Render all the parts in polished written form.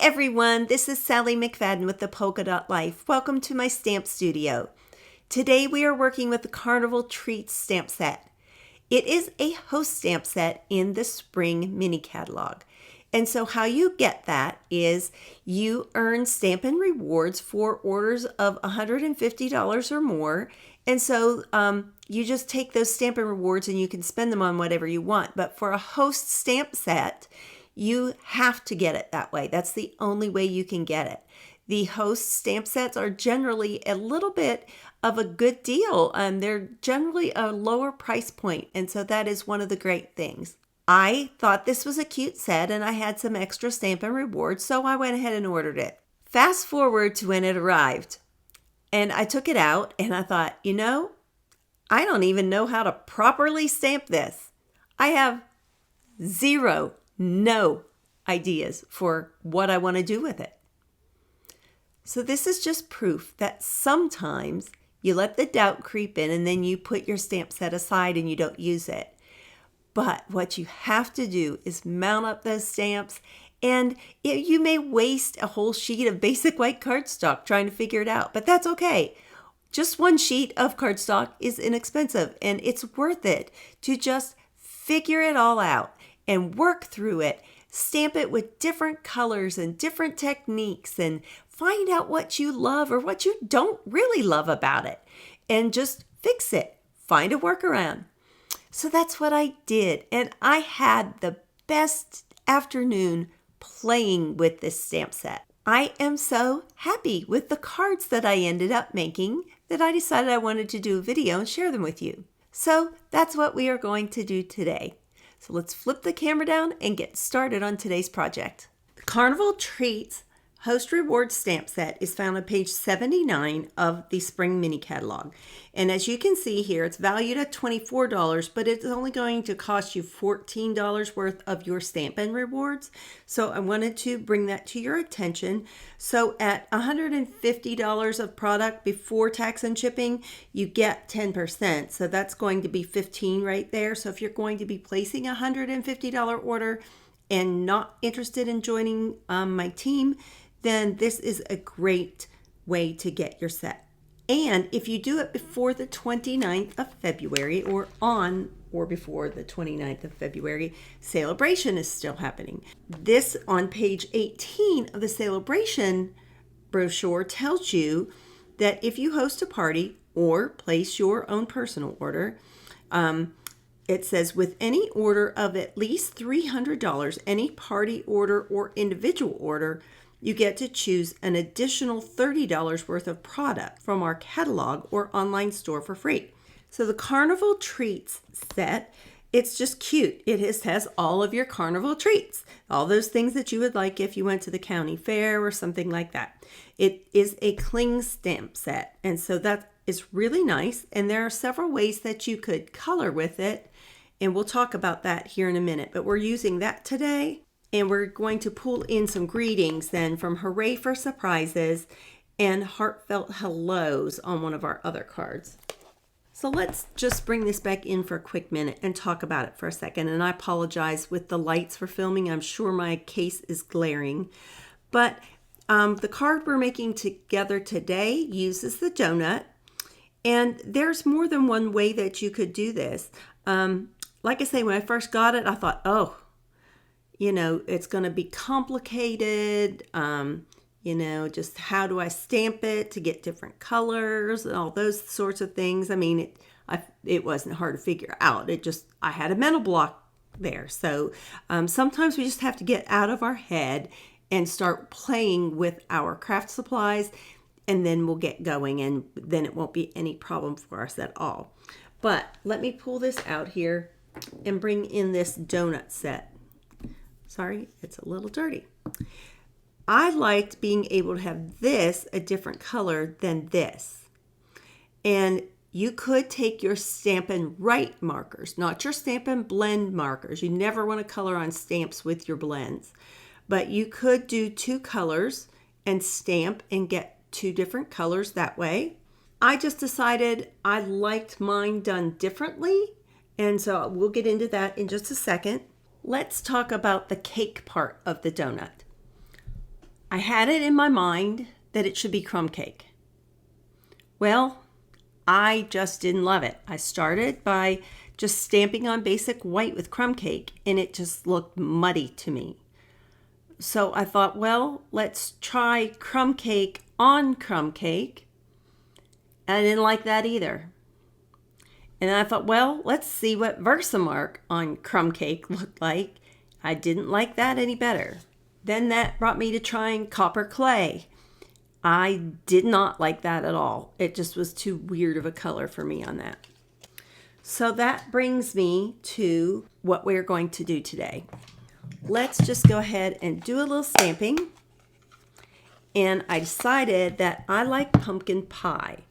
everyone, this is Sally McFadden with the Polka Dot Life. Welcome to my stamp studio. Today we are working with the Carnival Treats stamp set. It is a host stamp set in the spring mini catalog. And so how you get that is you earn Stampin' rewards for orders of $150 or more. And so you just take those Stampin' rewards and you can spend them on whatever you want. But for a host stamp set, you have to get it that way. That's the only way you can get it. The host stamp sets are generally a little bit of a good deal. They're generally a lower price point, and so that is one of the great things. I thought this was a cute set, and I had some extra Stampin' rewards, so I went ahead and ordered it. Fast forward to when it arrived, and I took it out, and I thought, I don't even know how to properly stamp this. I have no ideas for what I want to do with it. So this is just proof that sometimes you let the doubt creep in and then you put your stamp set aside and you don't use it. But what you have to do is mount up those stamps, and you may waste a whole sheet of basic white cardstock trying to figure it out, but that's okay. Just one sheet of cardstock is inexpensive, and it's worth it to just figure it all out and work through it. Stamp it with different colors and different techniques and find out what you love or what you don't really love about it and just fix it. Find a workaround. So that's what I did, and I had the best afternoon playing with this stamp set. I am so happy with the cards that I ended up making that I decided I wanted to do a video and share them with you. So that's what we are going to do today. So let's flip the camera down and get started on today's project. The Carnival Treats Host Rewards stamp set is found on page 79 of the Spring Mini Catalog. And as you can see here, it's valued at $24, but it's only going to cost you $14 worth of your Stampin' rewards. So I wanted to bring that to your attention. So at $150 of product before tax and shipping, you get 10%. So that's going to be $15 right there. So if you're going to be placing a $150 order and not interested in joining my team, then this is a great way to get your set. And if you do it before the 29th of February or on or before the 29th of February, Celebration is still happening. This on page 18 of the Celebration brochure tells you that if you host a party or place your own personal order, it says with any order of at least $300, any party order or individual order, you get to choose an additional $30 worth of product from our catalog or online store for free. So the Carnival Treats set, it's just cute. It has all of your Carnival treats, all those things that you would like if you went to the county fair or something like that. It is a cling stamp set, and so that is really nice. And there are several ways that you could color with it, and we'll talk about that here in a minute. But we're using that today. And we're going to pull in some greetings then from Hooray for Surprises and Heartfelt Hellos on one of our other cards. So let's just bring this back in for a quick minute and talk about it for a second. And I apologize with the lights for filming. I'm sure my case is glaring. But the card we're making together today uses the donut. And there's more than one way that you could do this. Like I say, when I first got it, I thought, it's going to be complicated. Just how do I stamp it to get different colors and all those sorts of things. I mean, it wasn't hard to figure out. I had a mental block there. So sometimes we just have to get out of our head and start playing with our craft supplies, and then we'll get going, and then it won't be any problem for us at all. But let me pull this out here and bring in this donut set. Sorry, it's a little dirty. I liked being able to have this a different color than this. And you could take your Stampin' Write markers, not your Stampin' Blend markers. You never want to color on stamps with your blends. But you could do two colors and stamp and get two different colors that way. I just decided I liked mine done differently. And so we'll get into that in just a second. Let's talk about the cake part of the donut. I had it in my mind that it should be crumb cake. Well, I just didn't love it. I started by just stamping on basic white with crumb cake, and it just looked muddy to me. So I thought, well, let's try crumb cake on crumb cake. I didn't like that either. And I thought, well, let's see what Versamark on crumb cake looked like. I didn't like that any better. Then that brought me to trying copper clay. I did not like that at all. It just was too weird of a color for me on that. So that brings me to what we're going to do today. Let's just go ahead and do a little stamping. And I decided that I like pumpkin pie.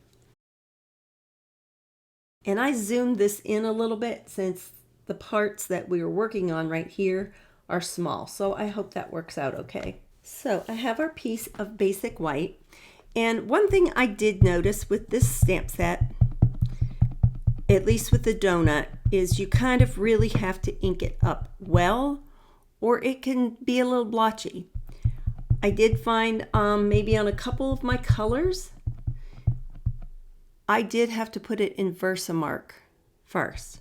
And I zoomed this in a little bit since the parts that we were working on right here are small. So I hope that works out okay. So I have our piece of basic white. And one thing I did notice with this stamp set, at least with the donut, is you kind of really have to ink it up well, or it can be a little blotchy. I did find maybe on a couple of my colors, I did have to put it in Versamark first.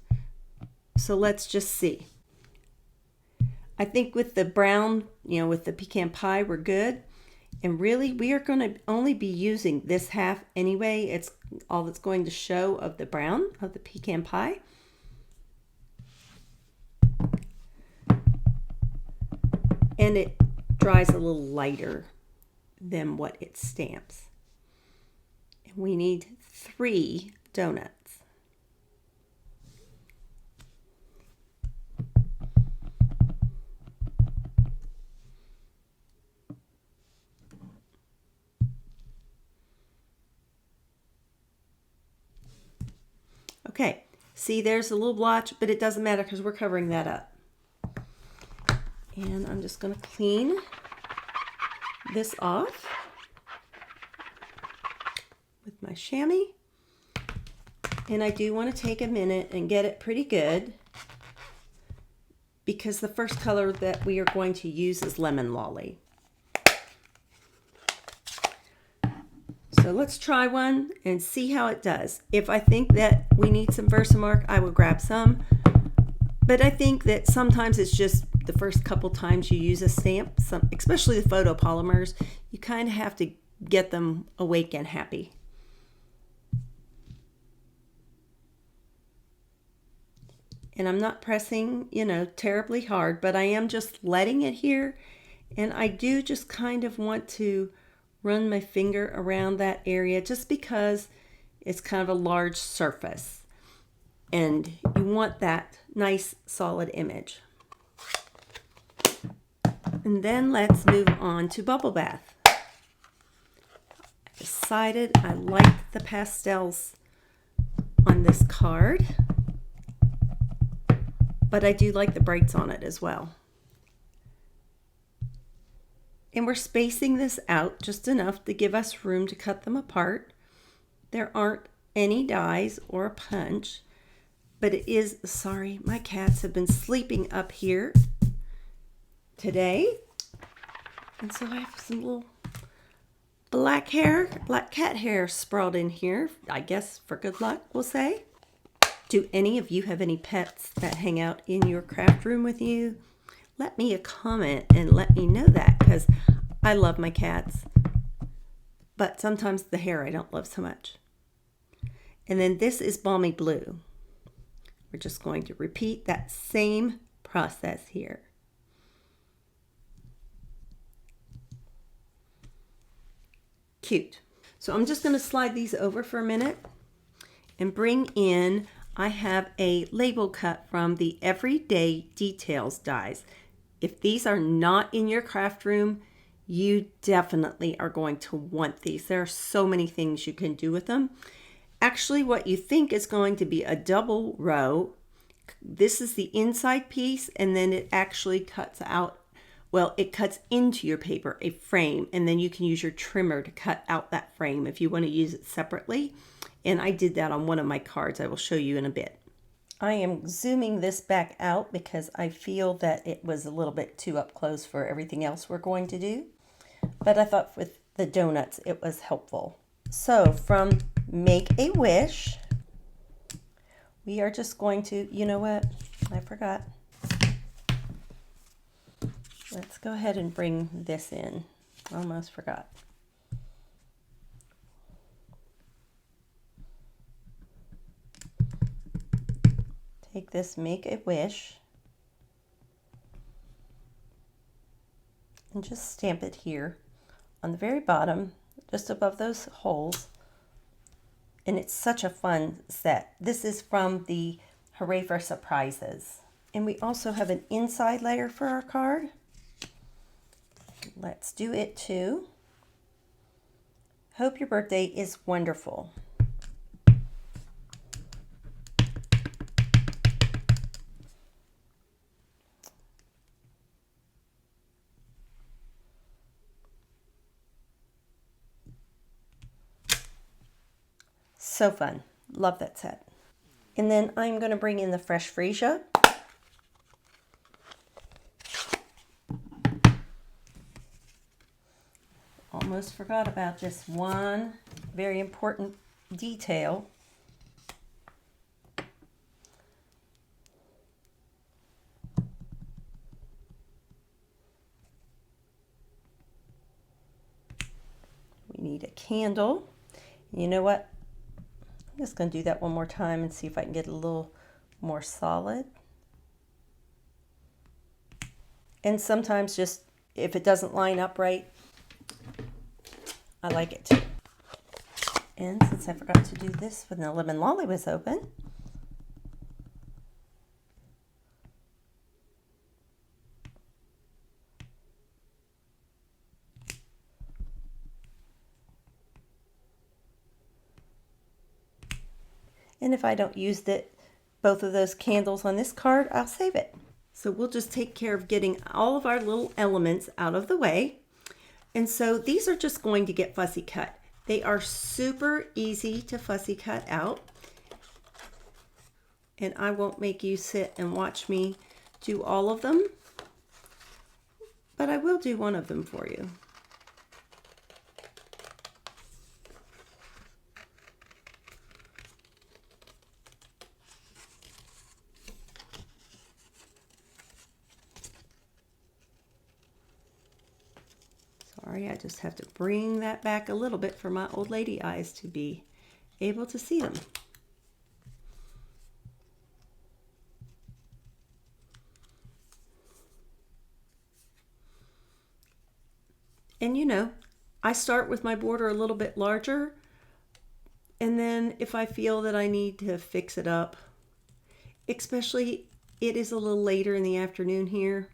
So let's just see. I think with the brown, with the pecan pie, we're good. And really, we are going to only be using this half anyway. It's all that's going to show of the brown of the pecan pie. And it dries a little lighter than what it stamps. And we need 3 donuts. Okay, see there's a little blotch, but it doesn't matter because we're covering that up. And I'm just going to clean this off with my chamois. And I do want to take a minute and get it pretty good because the first color that we are going to use is Lemon Lolly. So let's try one and see how it does. If I think that we need some Versamark, I will grab some. But I think that sometimes it's just the first couple times you use a stamp, especially the photopolymers, you kind of have to get them awake and happy. And I'm not pressing, terribly hard, but I am just letting it here. And I do just kind of want to run my finger around that area just because it's kind of a large surface. And you want that nice solid image. And then let's move on to Bubble Bath. I decided I like the pastels on this card, but I do like the brights on it as well. And we're spacing this out just enough to give us room to cut them apart. There aren't any dies or a punch, but it is, sorry, my cats have been sleeping up here today. And so I have some little black cat hair sprawled in here, I guess for good luck, we'll say. Do any of you have any pets that hang out in your craft room with you? Let me a comment and let me know that, because I love my cats. But sometimes the hair I don't love so much. And then this is Balmy Blue. We're just going to repeat that same process here. Cute. So I'm just going to slide these over for a minute and bring in, I have a label cut from the Everyday Details dies. If these are not in your craft room, you definitely are going to want these. There are so many things you can do with them. Actually, what you think is going to be a double row, this is the inside piece, and then it actually cuts out, well, it cuts into your paper, a frame, and then you can use your trimmer to cut out that frame if you want to use it separately. And I did that on one of my cards. I will show you in a bit. I am zooming this back out because I feel that it was a little bit too up close for everything else we're going to do. but I thought with the donuts it was helpful. So from Make a Wish, we are just going to, you know what, I forgot. Let's go ahead and bring this in. Almost forgot. Take this Make a Wish and just stamp it here on the very bottom, just above those holes. And it's such a fun set. This is from the Hooray for Surprises. And we also have an inside layer for our card. Let's do it too. Hope your birthday is wonderful. So fun. Love that set. And then I'm going to bring in the fresh freesia. Almost forgot about just one very important detail. We need a candle. You know what? I'm just going to do that one more time and see if I can get a little more solid. And sometimes just if it doesn't line up right, I like it too. And since I forgot to do this when the lemon lolly was open, and if I don't use both of those candles on this card, I'll save it. So we'll just take care of getting all of our little elements out of the way. And so these are just going to get fussy cut. They are super easy to fussy cut out. And I won't make you sit and watch me do all of them, but I will do one of them for you. Sorry, I just have to bring that back a little bit for my old lady eyes to be able to see them. And you know, I start with my border a little bit larger, and then if I feel that I need to fix it up, especially it is a little later in the afternoon here,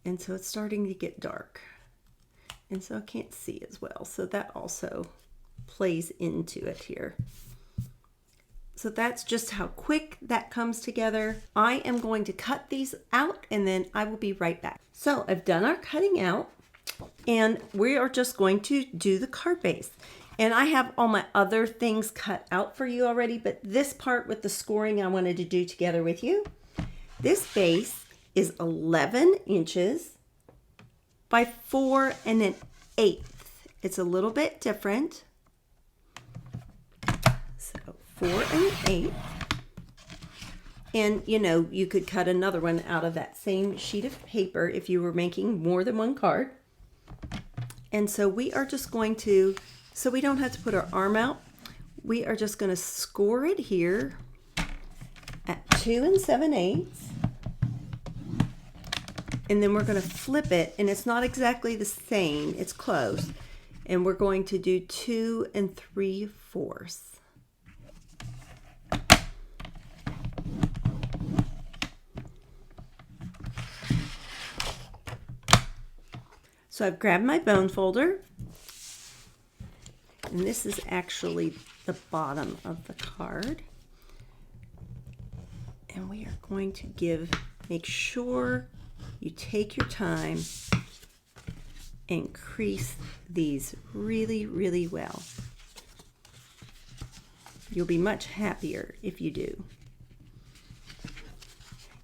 and so it's starting to get dark. And so I can't see as well. So that also plays into it here. So that's just how quick that comes together. I am going to cut these out and then I will be right back. So I've done our cutting out and we are just going to do the card base. And I have all my other things cut out for you already, but this part with the scoring I wanted to do together with you. This base is 11 inches by 4 1/8. It's a little bit different. So 4 1/8. And you know, you could cut another one out of that same sheet of paper if you were making more than one card. And so we are just going to, so we don't have to put our arm out, we are just going to score it here at 2 7/8. And then we're going to flip it, and it's not exactly the same, it's close. And we're going to do 2 3/4. So I've grabbed my bone folder, and this is actually the bottom of the card. And we are going to make sure you take your time and crease these really, really well. You'll be much happier if you do.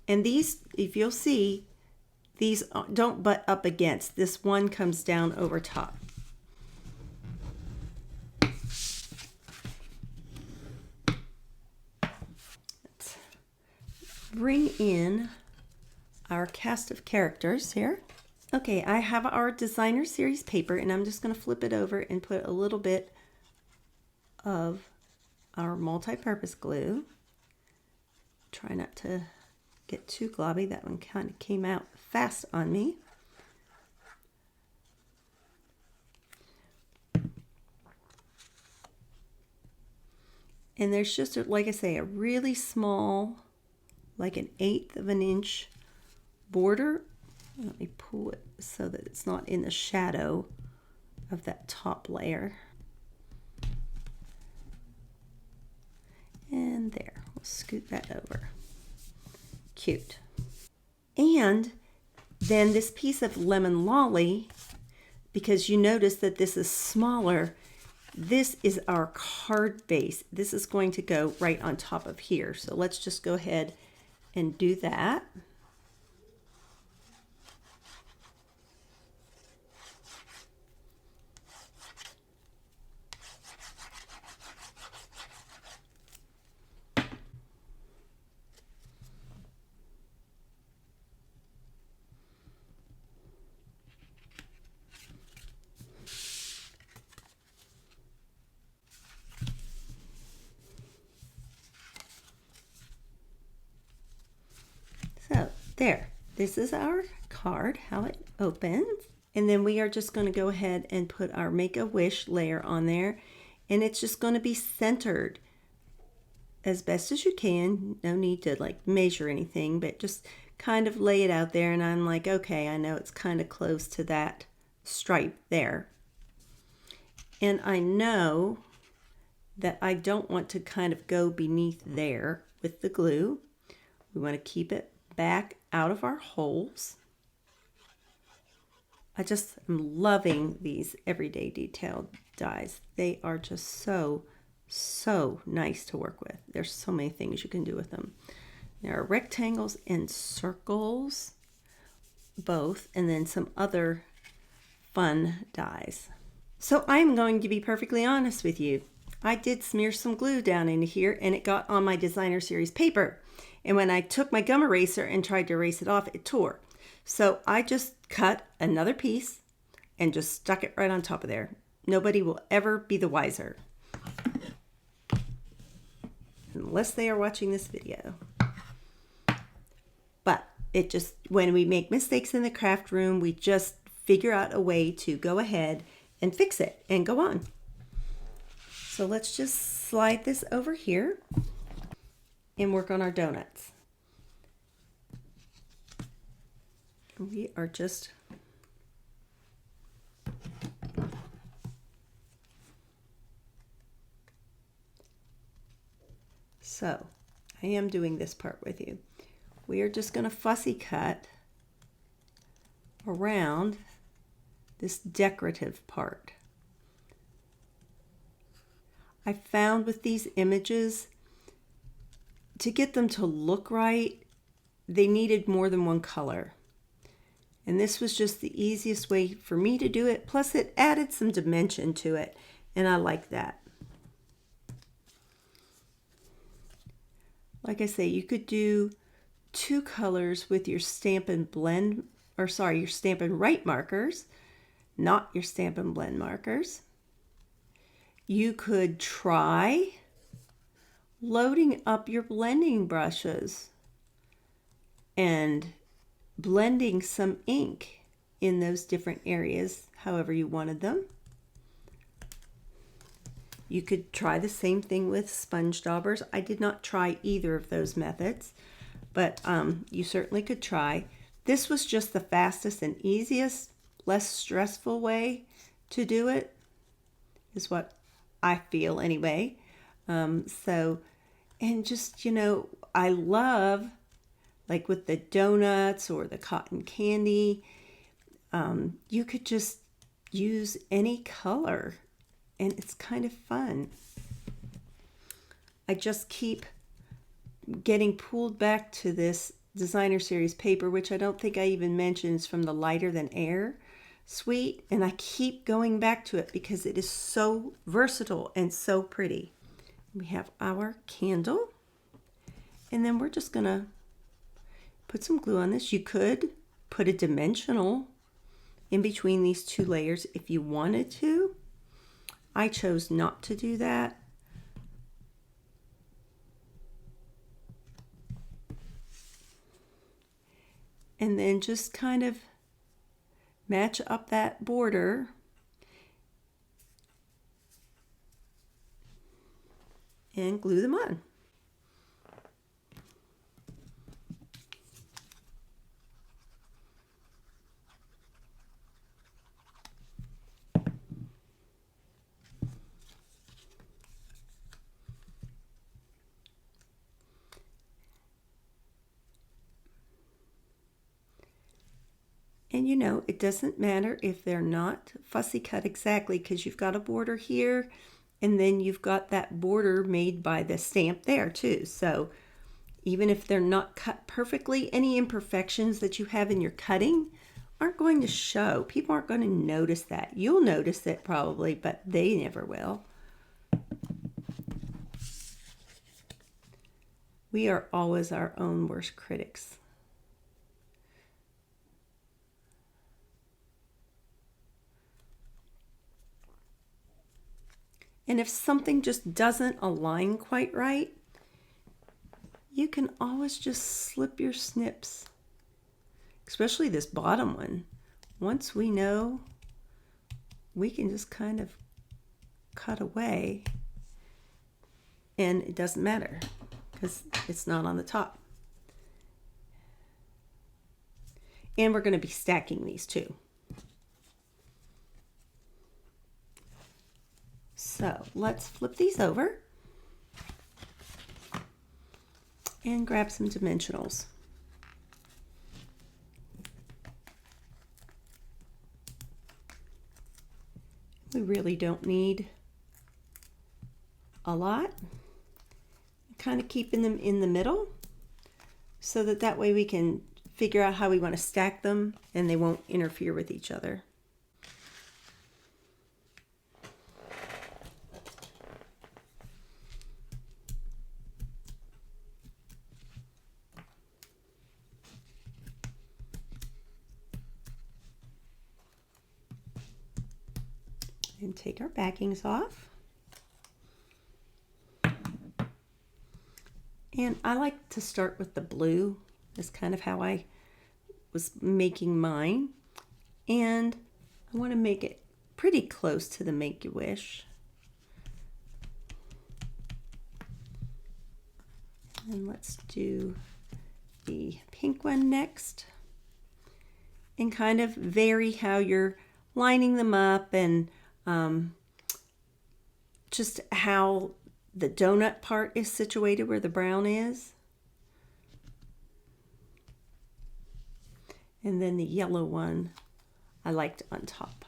And these, if you'll see, these don't butt up against. This one comes down over top. bring in our cast of characters here. Okay, I have our designer series paper, and I'm just going to flip it over and put a little bit of our multi-purpose glue. Try not to get too globby. That one kind of came out fast on me. And there's just, like I say, a really small, like an 1/8 of an inch border. Let me pull it so that it's not in the shadow of that top layer. And there, we'll scoot that over. Cute. And then this piece of lemon lolly, because you notice that this is smaller, this is our card base. This is going to go right on top of here. So let's just go ahead and do that. So there, this is our card, how it opens. And then we are just going to go ahead and put our Make-A-Wish layer on there. And it's just going to be centered as best as you can. No need to like measure anything, but just kind of lay it out there. And I'm like, okay, I know it's kind of close to that stripe there. And I know that I don't want to kind of go beneath there with the glue. We want to keep it back out of our holes. I just am loving these everyday detailed dies. They are just so nice to work with. There's so many things you can do with them. There are rectangles and circles, both, and then some other fun dies. So I'm going to be perfectly honest with you. I did smear some glue down into here, and it got on my designer series paper. And when I took my gum eraser and tried to erase it off, it tore. So I just cut another piece and just stuck it right on top of there. Nobody will ever be the wiser, unless they are watching this video. But it just, when we make mistakes in the craft room, we just figure out a way to go ahead and fix it and go on. So let's just slide this over here and work on our donuts. We are just so I am doing this part with you. We are just going to fussy cut around this decorative part. I found with these images, to get them to look right, they needed more than one color. And this was just the easiest way for me to do it. Plus it added some dimension to it, and I like that. Like I say, you could do 2 colors with your Stampin' Blend, or sorry, your Stampin' Write markers, not your Stampin' Blend markers. You could try loading up your blending brushes and blending some ink in those different areas, however you wanted them. You could try the same thing with sponge daubers. I did not try either of those methods, but you certainly could try. This was just the fastest and easiest, less stressful way to do it, is what I feel anyway. And just, you know, I love, like with the donuts or the cotton candy, you could just use any color and it's kind of fun. I just keep getting pulled back to this designer series paper, which I don't think I even mentioned is from the Lighter Than Air suite, and I keep going back to it because it is so versatile and so pretty. We have our candle, and then we're just gonna put some glue on this. You could put a dimensional in between these two layers if you wanted to. I chose not to do that. And then just kind of match up that border and glue them on. And you know, it doesn't matter if they're not fussy cut exactly, because you've got a border here and then you've got that border made by the stamp there too. So even if they're not cut perfectly, any imperfections that you have in your cutting aren't going to show. People aren't going to notice that. You'll notice it probably, but they never will. We are always our own worst critics. And if something just doesn't align quite right, you can always just slip your snips, especially this bottom one. Once we know, we can just kind of cut away and it doesn't matter because it's not on the top. And we're going to be stacking these too. So let's flip these over and grab some dimensionals. We really don't need a lot. Kind of keeping them in the middle so that way we can figure out how we want to stack them and they won't interfere with each other. And take our backings off. And I like to start with the blue. That's kind of how I was making mine. And I want to make it pretty close to the Make-A-Wish. And let's do the pink one next. And kind of vary how you're lining them up and just how the donut part is situated where the brown is. And then the yellow one I liked on top.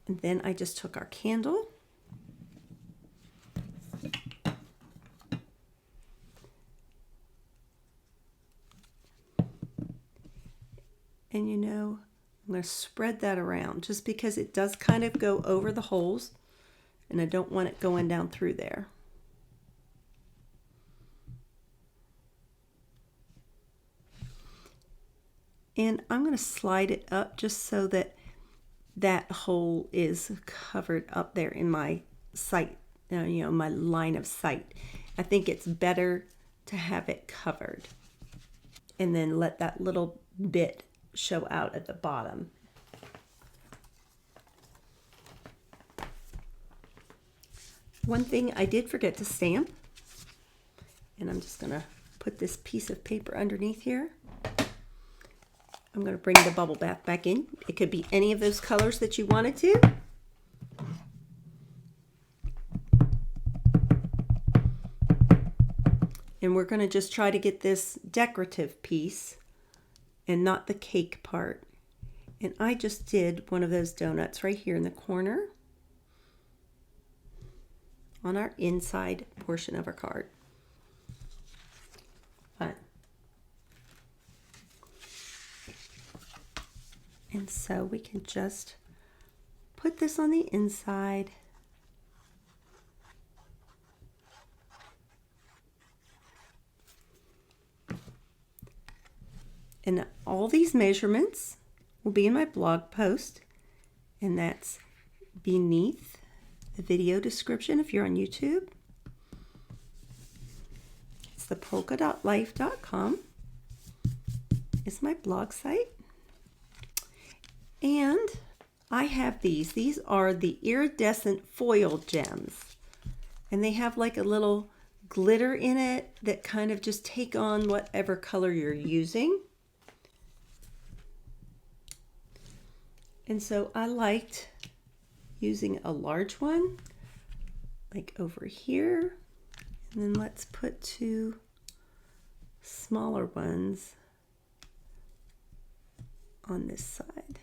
And then I just took our candle and you know, I'm going to spread that around just because it does kind of go over the holes and I don't want it going down through there. And I'm going to slide it up just so that that hole is covered up there in my sight, you know, my line of sight. I think it's better to have it covered and then let that little bit show out at the bottom. One thing I did forget to stamp, and I'm just going to put this piece of paper underneath here. I'm going to bring the bubble bath back in. It could be any of those colors that you wanted to. And we're going to just try to get this decorative piece and not the cake part. And I just did one of those donuts right here in the corner on our inside portion of our card. Fun. And so we can just put this on the inside And all these measurements will be in my blog post, and that's beneath the video description if you're on YouTube. It's the polkadotlife.com. It's my blog site. And I have these. These are the iridescent foil gems. And they have like a little glitter in it that kind of just take on whatever color you're using. And so I liked using a large one, like over here. And then let's put 2 smaller ones on this side.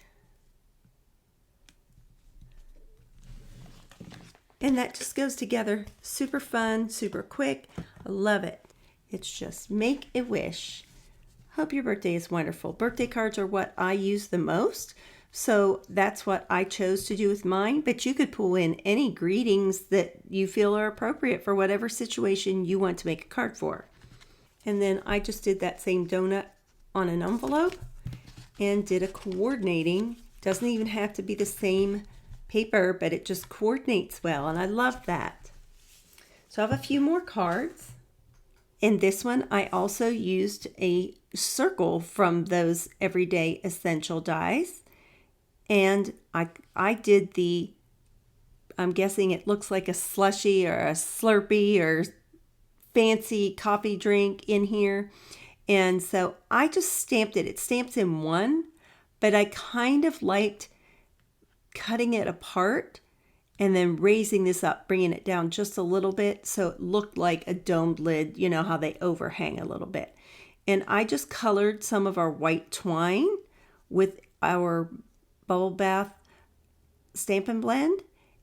And that just goes together. Super fun, super quick. I love it. It's just make a wish. Hope your birthday is wonderful. Birthday cards are what I use the most. So that's what I chose to do with mine. But you could pull in any greetings that you feel are appropriate for whatever situation you want to make a card for. And then I just did that same donut on an envelope and did a coordinating. Doesn't even have to be the same paper, but it just coordinates well, and I love that. So I have a few more cards. In this one, I also used a circle from those Everyday Essential dies, and I did the, I'm guessing it looks like a slushy or a Slurpee or fancy coffee drink in here, and so I just stamped it. It stamps in one, but I kind of liked cutting it apart and then raising this up, bringing it down just a little bit so it looked like a domed lid. You know how they overhang a little bit. And I just colored some of our white twine with our Bubble Bath Stampin' Blend,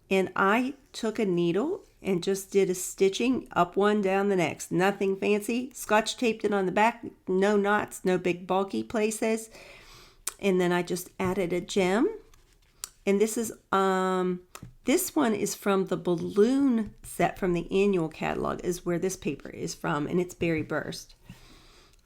and I took a needle and just did a stitching up one, down the next. Nothing fancy. Scotch taped it on the back, no knots, no big bulky places. And then I just added a gem. And this is this one is from the balloon set from the annual catalog, is where this paper is from, and it's Berry Burst.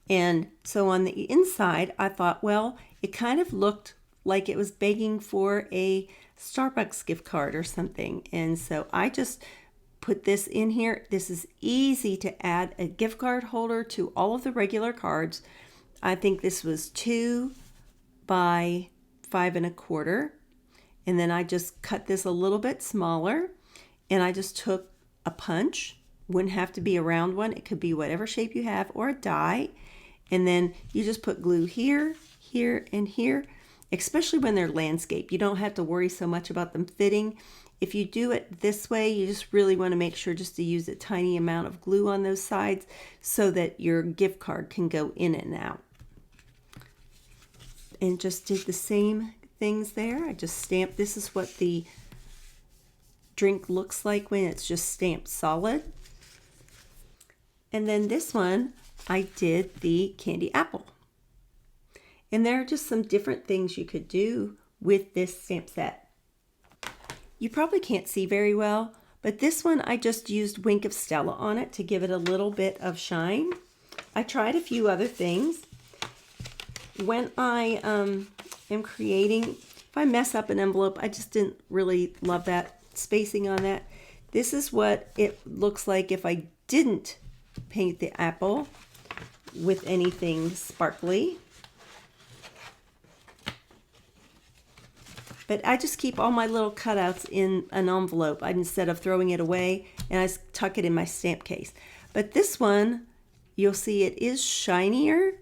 And so on the inside, I thought, well, it kind of looked like it was begging for a Starbucks gift card or something. And so I just put this in here. This is easy to add a gift card holder to all of the regular cards. I think this was 2 by 5 1/4. And then I just cut this a little bit smaller, and I just took a punch. Wouldn't have to be a round one. It could be whatever shape you have, or a die. And then you just put glue here, here, and here, especially when they're landscape. You don't have to worry so much about them fitting. If you do it this way, you just really want to make sure just to use a tiny amount of glue on those sides so that your gift card can go in and out. And just did the same things there. I just stamped. This is what the drink looks like when it's just stamped solid. And then this one, I did the candy apple. And there are just some different things you could do with this stamp set. You probably can't see very well, but this one I just used Wink of Stella on it to give it a little bit of shine. I tried a few other things. When I am creating, if I mess up an envelope, I just didn't really love that spacing on that. This is what it looks like if I didn't paint the apple with anything sparkly. But I just keep all my little cutouts in an envelope instead of throwing it away, and I tuck it in my stamp case. But this one, you'll see it is shinier.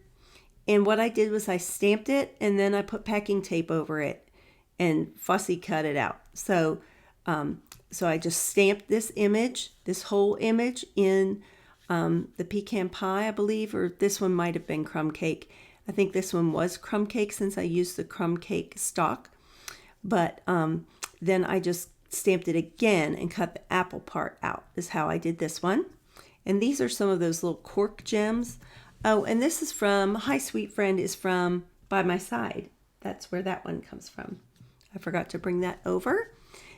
And what I did was I stamped it, and then I put packing tape over it and fussy cut it out. So I just stamped this image, this whole image in the pecan pie, I believe, or this one might have been crumb cake. I think this one was crumb cake since I used the crumb cake stock. But then I just stamped it again and cut the apple part out, is how I did this one. And these are some of those little cork gems. Oh, and this is from, Hi Sweet Friend is from By My Side. That's where that one comes from. I forgot to bring that over.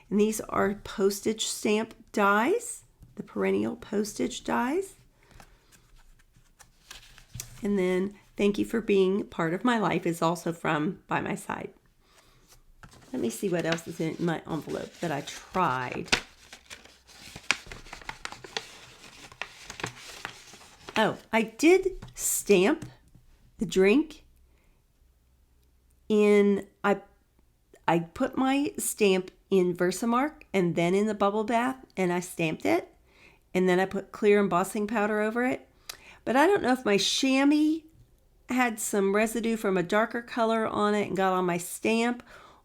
And these are postage stamp dies, the perennial postage dies. And then Thank you for being part of my life is also from By My Side. Let me see what else is in my envelope that I tried. Oh, I did stamp the drink in, I put my stamp in Versamark and then in the bubble bath, and I stamped it. And then I put clear embossing powder over it. But I don't know if my chamois had some residue from a darker color on it and got on my stamp,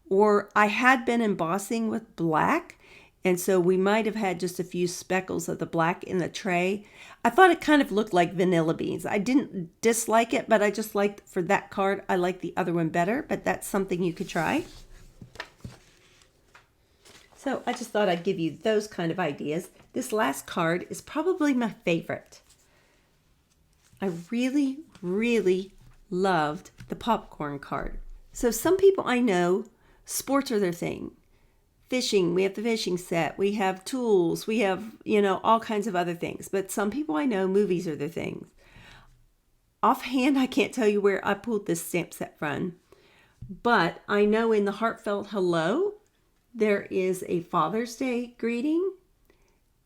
or I had been embossing with black, and so we might have had just a few speckles of the black in the tray. I thought it kind of looked like vanilla beans. I didn't dislike it, but I just liked, for that card, I liked the other one better, but that's something you could try. So I just thought I'd give you those kind of ideas. This last card is probably my favorite. I really, really loved the popcorn card. So some people I know, sports are their thing. Fishing, we have the fishing set, we have tools, we have, all kinds of other things. But some people I know, movies are their things. Offhand, I can't tell you where I pulled this stamp set from. But I know in the Heartfelt Hello, there is a Father's Day greeting.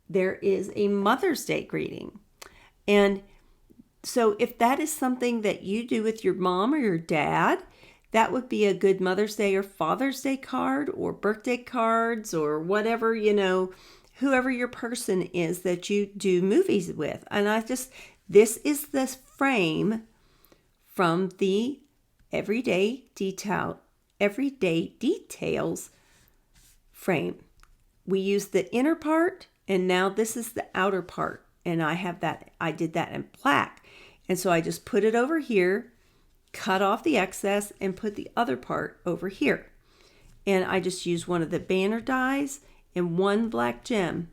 There is a Mother's Day greeting. And so if that is something that you do with your mom or your dad, that would be a good Mother's Day or Father's Day card, or birthday cards, or whatever, whoever your person is that you do movies with. And this is the frame from the Everyday Details frame. We used the inner part, and now this is the outer part. And I did that in black. And so I just put it over here, cut off the excess, and put the other part over here. And I just used one of the banner dies and one black gem.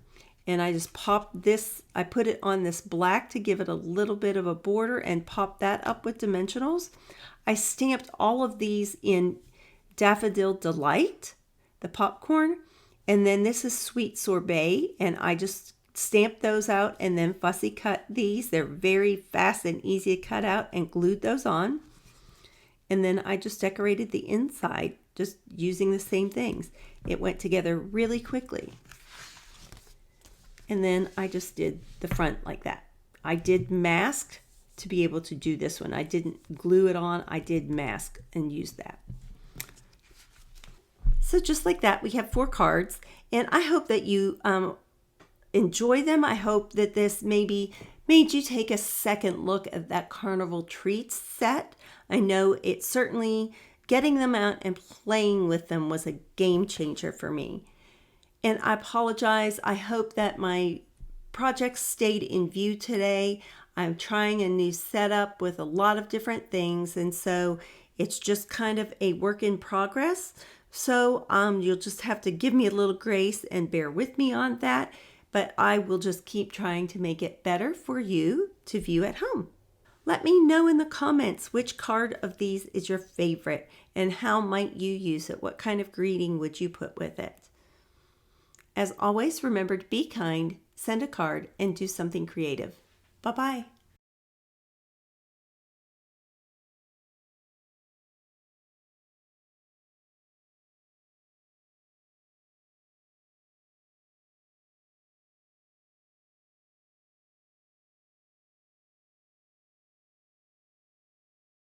And I just popped this, I put it on this black to give it a little bit of a border and popped that up with dimensionals. I stamped all of these in Daffodil Delight, the popcorn. And then this is Sweet Sorbet. And I just stamped those out and then fussy cut these. They're very fast and easy to cut out, and glued those on. And then I just decorated the inside just using the same things. It went together really quickly. And then I just did the front like that. I did mask to be able to do this one. I didn't glue it on. I did mask and use that. So just like that, we have 4 cards. And I hope that you enjoy them. I hope that this maybe made you take a second look at that Carnival Treats set. I know it certainly, getting them out and playing with them was a game changer for me. And I apologize. I hope that my project stayed in view today. I'm trying a new setup with a lot of different things, and so it's just kind of a work in progress. So you'll just have to give me a little grace and bear with me on that. But I will just keep trying to make it better for you to view at home. Let me know in the comments which card of these is your favorite and how might you use it? What kind of greeting would you put with it? As always, remember to be kind, send a card, and do something creative. Bye-bye.